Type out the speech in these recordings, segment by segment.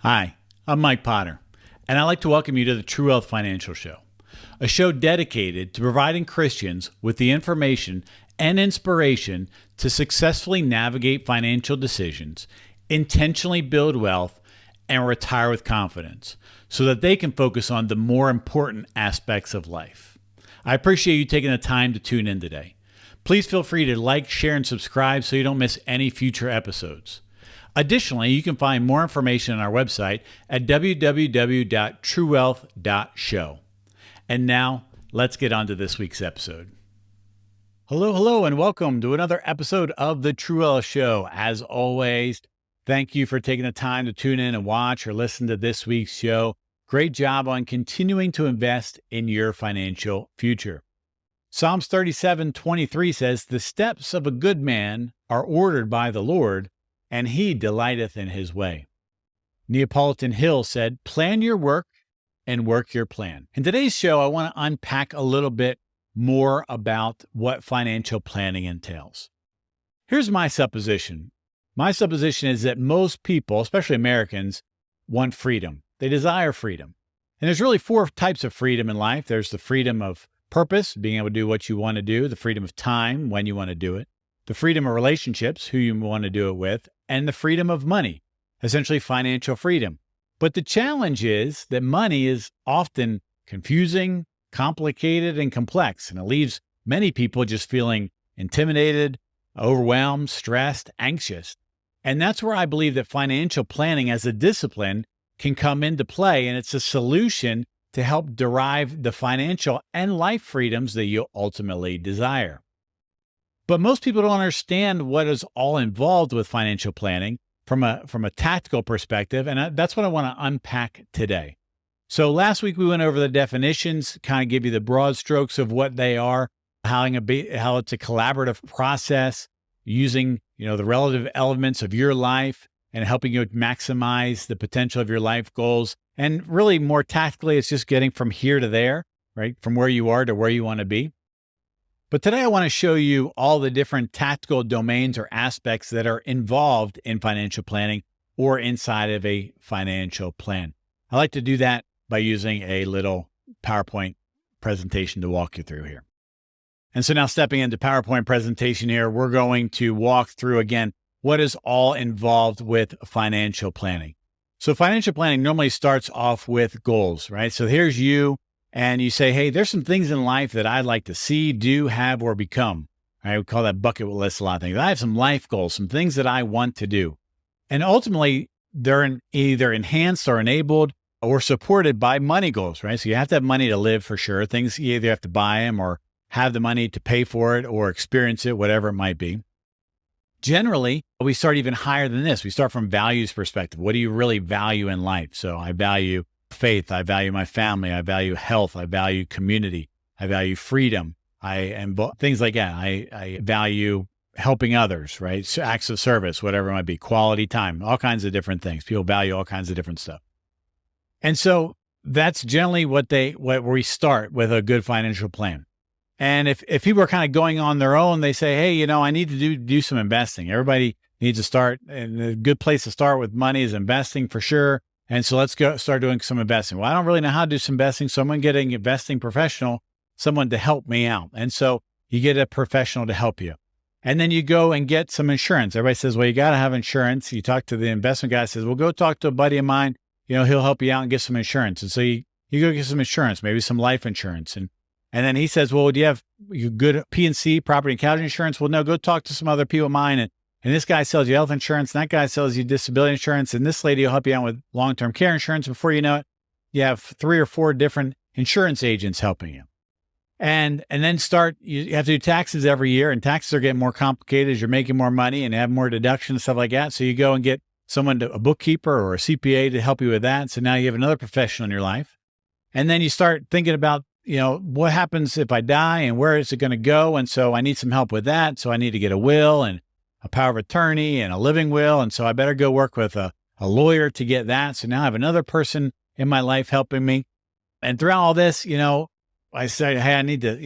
Hi, I'm Mike Potter, and I'd like to welcome you to the True Wealth Financial Show, a show dedicated to providing Christians with the information and inspiration to successfully navigate financial decisions, intentionally build wealth, and retire with confidence so that they can focus on the more important aspects of life. I appreciate you taking the time to tune in today. Please feel free to like, share, and subscribe so you don't miss any future episodes. Additionally, you can find more information on our website at www.truewealth.show. And now, let's get on to this week's episode. Hello, and welcome to another episode of the True Wealth Show. As always, thank you for taking the time to tune in and watch or listen to this week's show. Great job on continuing to invest in your financial future. Psalms 37:23 says, "The steps of a good man are ordered by the Lord, and he delighteth in his way." Neapolitan Hill said, "Plan your work and work your plan." In today's show, I want to unpack a little bit more about what financial planning entails. Here's my supposition. My supposition is that most people, especially Americans, want freedom. They desire freedom. And there's really four types of freedom in life. There's the freedom of purpose, being able to do what you want to do, the freedom of time, when you want to do it, the freedom of relationships, who you want to do it with, and the freedom of money, essentially financial freedom. But the challenge is that money is often confusing, complicated, and complex, and it leaves many people just feeling intimidated, overwhelmed, stressed, anxious. And that's where I believe that financial planning as a discipline can come into play, and it's a solution to help derive the financial and life freedoms that you ultimately desire. But most people don't understand what is all involved with financial planning from a tactical perspective, and that's what I want to unpack today. So last week we went over the definitions, kind of give you the broad strokes of what they are, how it's a collaborative process using the relative elements of your life and helping you maximize the potential of your life goals. And really more tactically, it's just getting from here to there, right? From where you are to where you want to be. But today I want to show you all the different tactical domains or aspects that are involved in financial planning or inside of a financial plan. I like to do that by using a little PowerPoint presentation to walk you through here. And so now stepping into PowerPoint presentation here, we're going to walk through again what is all involved with financial planning. So financial planning normally starts off with goals, right? So here's you. And you say, hey, there's some things in life that I'd like to see, do, have, or become. I would call that bucket list a lot of things. I have some life goals, some things that I want to do. And ultimately, they're either enhanced or enabled or supported by money goals, right? So you have to have money to live for sure. Things, you either have to buy them or have the money to pay for it or experience it, whatever it might be. Generally, we start even higher than this. We start from values perspective. What do you really value in life? So I value faith, I value my family, I value health, I value community, I value freedom, things like that. I value helping others, right? So acts of service, whatever it might be, quality time, all kinds of different things. People value all kinds of different stuff. And so that's generally where we start with a good financial plan. And if people are kind of going on their own, they say, hey, I need to do some investing. Everybody needs to start, and a good place to start with money is investing for sure. And so let's go start doing some investing. Well, I don't really know how to do some investing, so I'm going to get an investing professional, someone to help me out. And so you get a professional to help you. And then you go and get some insurance. Everybody says, well, you got to have insurance. You talk to the investment guy, says, well, go talk to a buddy of mine. He'll help you out and get some insurance. And so you go get some insurance, maybe some life insurance. And then he says, well, do you have good P&C, property and casualty insurance? Well, no, go talk to some other people of mine. And this guy sells you health insurance, and that guy sells you disability insurance, and this lady will help you out with long-term care insurance. Before you know it, you have 3 or 4 different insurance agents helping you. And then you have to do taxes every year, and taxes are getting more complicated as you're making more money and have more deductions and stuff like that. So you go and get a bookkeeper or a CPA to help you with that. So now you have another professional in your life. And then you start thinking about, what happens if I die and where is it going to go? And so I need some help with that. So I need to get a will and a power of attorney and a living will. And so I better go work with a lawyer to get that. So now I have another person in my life helping me. And throughout all this, I said, hey, I need to,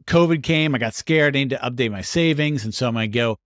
COVID came, I got scared, I need to update my savings. And so I'm going to go,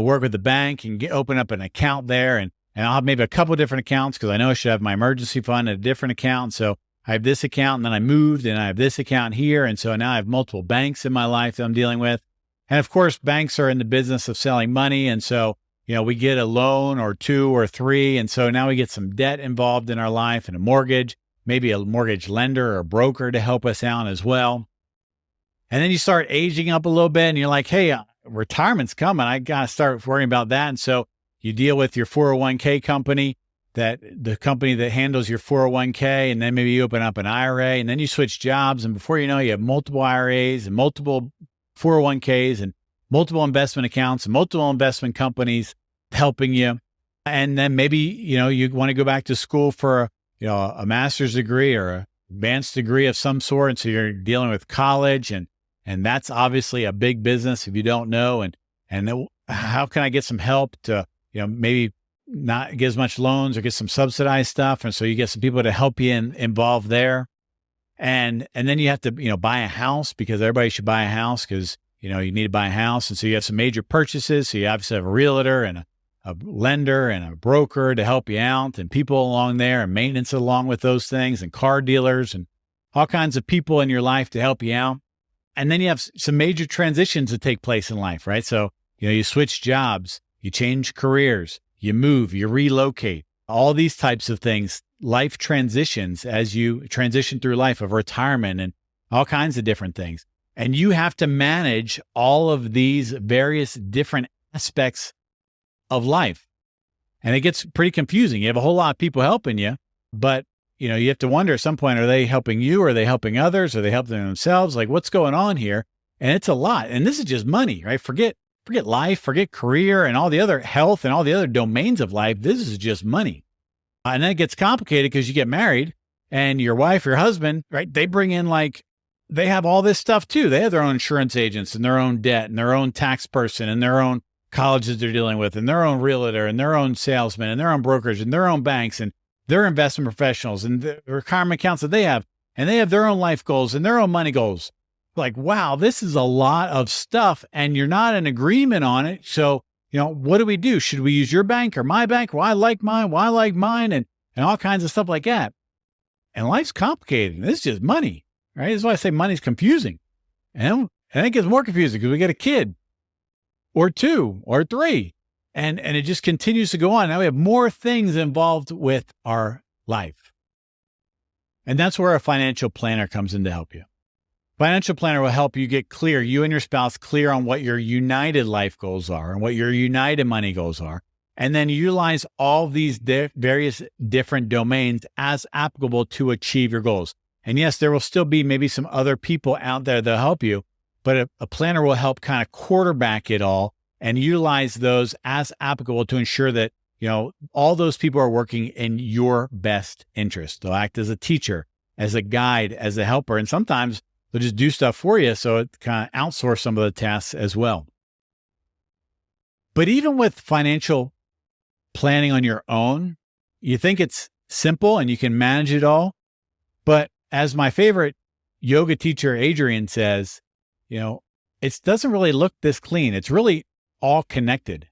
work with the bank and open up an account there. And and I'll have maybe a couple of different accounts because I know I should have my emergency fund at a different account. So I have this account, and then I moved and I have this account here. And so now I have multiple banks in my life that I'm dealing with. And of course, banks are in the business of selling money. And so, we get a loan or two or three. And so now we get some debt involved in our life and a mortgage, maybe a mortgage lender or a broker to help us out as well. And then you start aging up a little bit and you're like, hey, retirement's coming. I got to start worrying about that. And so you deal with your 401k company, the company that handles your 401k, and then maybe you open up an IRA, and then you switch jobs. And before you know, you have multiple IRAs and multiple 401ks and multiple investment accounts and multiple investment companies helping you. And then maybe, you want to go back to school for, a master's degree or a advanced degree of some sort. And so you're dealing with college, and that's obviously a big business if you don't know. And then how can I get some help to, maybe not get as much loans or get some subsidized stuff. And so you get some people to help you involved there. And then you have to, buy a house, because everybody should buy a house because, you need to buy a house. And so you have some major purchases. So you obviously have a realtor and a lender and a broker to help you out, and people along there, and maintenance along with those things, and car dealers and all kinds of people in your life to help you out. And then you have some major transitions that take place in life, right? So, you switch jobs, you change careers, you move, you relocate, all these types of things, life transitions as you transition through life of retirement and all kinds of different things. And you have to manage all of these various different aspects of life. And it gets pretty confusing. You have a whole lot of people helping you, but you have to wonder at some point, are they helping you? Are they helping others? Are they helping themselves? Like, what's going on here? And it's a lot. And this is just money, right? Forget life, forget career and all the other health and all the other domains of life. This is just money. And then it gets complicated because you get married and your wife, your husband, right? They bring in they have all this stuff too. They have their own insurance agents and their own debt and their own tax person and their own colleges they're dealing with and their own realtor and their own salesman and their own brokers and their own banks and their investment professionals and the retirement accounts that they have. And they have their own life goals and their own money goals. Like, wow, this is a lot of stuff and you're not in agreement on it. So, what do we do? Should we use your bank or my bank? Well, I like mine. Well, I like mine, and all kinds of stuff like that. And life's complicated. This is just money, right? That's why I say money's confusing. And it gets more confusing because we get a kid or two or three, and it just continues to go on. Now we have more things involved with our life. And that's where a financial planner comes in to help you. Financial planner will help you get clear, you and your spouse, clear on what your united life goals are and what your united money goals are. And then utilize all these various different domains as applicable to achieve your goals. And yes, there will still be maybe some other people out there that'll help you, but a planner will help kind of quarterback it all and utilize those as applicable to ensure that, all those people are working in your best interest. They'll act as a teacher, as a guide, as a helper. And sometimes they'll just do stuff for you. So it kind of outsource some of the tasks as well. But even with financial planning on your own, you think it's simple and you can manage it all. But as my favorite yoga teacher, Adrian, says, it doesn't really look this clean. It's really all connected.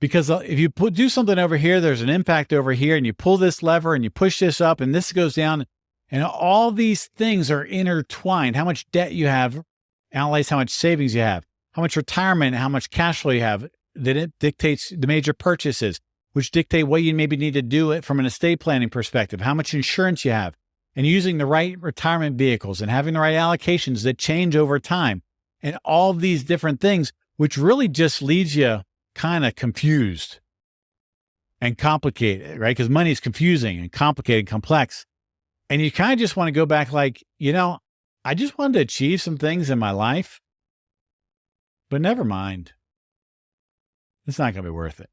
Because if you do something over here, there's an impact over here, and you pull this lever and you push this up and this goes down. And all these things are intertwined. How much debt you have, analyze how much savings you have, how much retirement, how much cash flow you have. That it dictates the major purchases, which dictate what you maybe need to do it from an estate planning perspective, how much insurance you have, and using the right retirement vehicles and having the right allocations that change over time, and all these different things, which really just leaves you kind of confused and complicated, right? Because money is confusing and complicated, complex. And you kind of just want to go back like, I just wanted to achieve some things in my life, but never mind. It's not going to be worth it.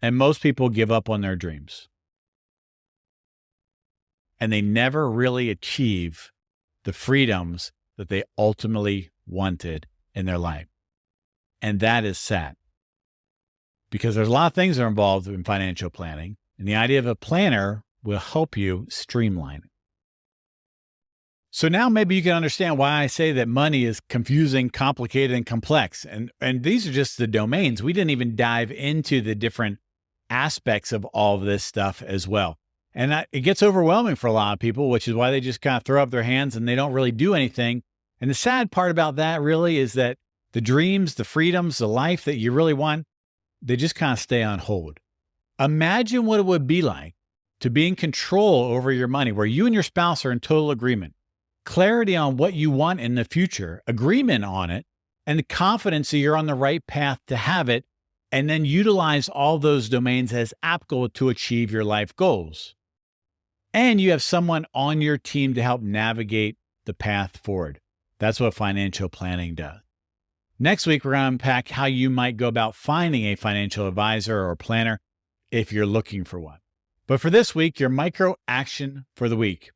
And most people give up on their dreams. And they never really achieve the freedoms that they ultimately wanted in their life. And that is sad. Because there's a lot of things that are involved in financial planning. And the idea of a planner will help you streamline it. So now maybe you can understand why I say that money is confusing, complicated, and complex. And these are just the domains. We didn't even dive into the different aspects of all of this stuff as well. And it gets overwhelming for a lot of people, which is why they just kind of throw up their hands and they don't really do anything. And the sad part about that really is that the dreams, the freedoms, the life that you really want, they just kind of stay on hold. Imagine what it would be like to be in control over your money, where you and your spouse are in total agreement, clarity on what you want in the future, agreement on it, and the confidence that you're on the right path to have it, and then utilize all those domains as applicable to achieve your life goals. And you have someone on your team to help navigate the path forward. That's what financial planning does. Next week, we're going to unpack how you might go about finding a financial advisor or planner if you're looking for one. But for this week, your micro action for the week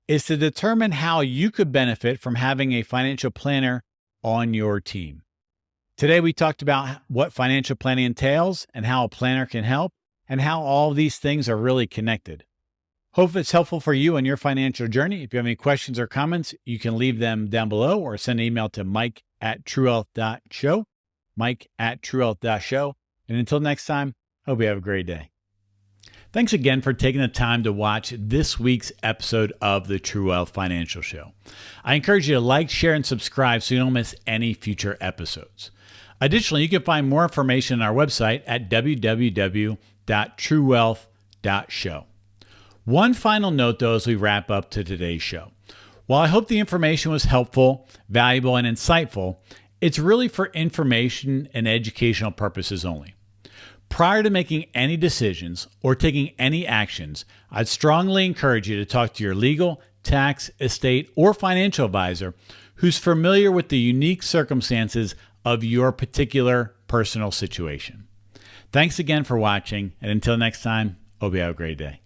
is to determine how you could benefit from having a financial planner on your team. Today, we talked about what financial planning entails and how a planner can help and how all of these things are really connected. Hope it's helpful for you on your financial journey. If you have any questions or comments, you can leave them down below or send an email to mike@truewealth.show, mike@truewealth.show. And until next time, hope you have a great day. Thanks again for taking the time to watch this week's episode of the True Wealth Financial Show. I encourage you to like, share, and subscribe so you don't miss any future episodes. Additionally, you can find more information on our website at www.truewealth.show. One final note, though, as we wrap up to today's show. While I hope the information was helpful, valuable, and insightful, it's really for information and educational purposes only. Prior to making any decisions or taking any actions, I'd strongly encourage you to talk to your legal, tax, estate, or financial advisor who's familiar with the unique circumstances of your particular personal situation. Thanks again for watching, and until next time, hope you have a great day.